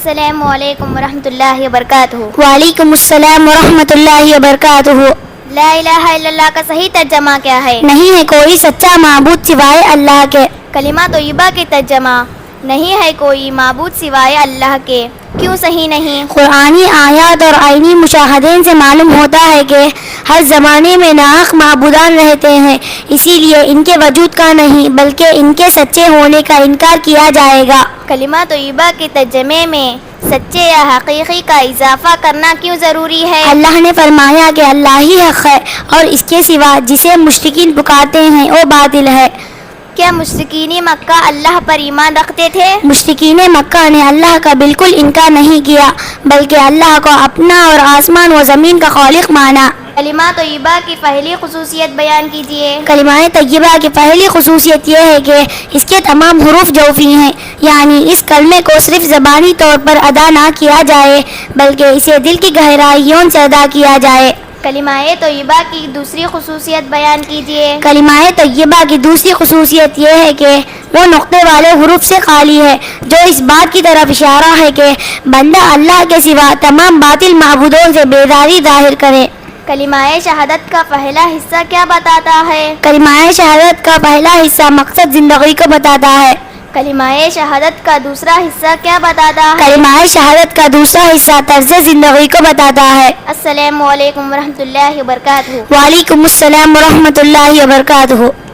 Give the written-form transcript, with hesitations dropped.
السلام علیکم ورحمۃ اللہ وبرکاتہ۔ وعلیکم السلام ورحمۃ اللہ وبرکاتہ۔ لا الہ الا اللہ کا صحیح ترجمہ کیا ہے؟ نہیں ہے کوئی سچا معبود سوائے اللہ کے۔ کلمہ طیبہ کے ترجمہ نہیں ہے کوئی معبود سوائے اللہ کے، کیوں صحیح نہیں؟ قرآنی آیات اور عینی مشاہدین سے معلوم ہوتا ہے کہ ہر زمانے میں ناحق معبودان رہتے ہیں، اسی لیے ان کے وجود کا نہیں بلکہ ان کے سچے ہونے کا انکار کیا جائے گا۔ کلمہ طیبہ کے ترجمے میں سچے یا حقیقی کا اضافہ کرنا کیوں ضروری ہے؟ اللہ نے فرمایا کہ اللہ ہی حق ہے اور اس کے سوا جسے مشرکین پکارتے ہیں وہ باطل ہے۔ کیا مشرکین مکہ اللہ پر ایمان رکھتے تھے؟ مشرکین مکہ نے اللہ کا بالکل انکار نہیں کیا بلکہ اللہ کو اپنا اور آسمان و زمین کا خالق مانا۔ کلمہ طیبہ کی پہلی خصوصیت بیان کیجیے۔ کلمہ طیبہ کی پہلی خصوصیت یہ ہے کہ اس کے تمام حروف جوفی ہیں، یعنی اس کلمے کو صرف زبانی طور پر ادا نہ کیا جائے بلکہ اسے دل کی گہرائیوں سے ادا کیا جائے۔ کلمہ طیبہ کی دوسری خصوصیت بیان کیجیے۔ کلمہ طیبہ کی دوسری خصوصیت یہ ہے کہ وہ نقطے والے حروف سے خالی ہے، جو اس بات کی طرف اشارہ ہے کہ بندہ اللہ کے سوا تمام باطل معبودوں سے بیداری ظاہر کرے۔ کلمہ شہادت کا پہلا حصہ کیا بتاتا ہے؟ کلمہ شہادت کا پہلا حصہ مقصد زندگی کو بتاتا ہے۔ کلمہ شہادت کا دوسرا حصہ کیا بتاتا ہے؟ کلمہ شہادت کا دوسرا حصہ طرز زندگی کو بتاتا ہے۔ السلام علیکم ورحمۃ اللہ وبرکاتہ۔ وعلیکم السلام ورحمۃ اللہ وبرکاتہ۔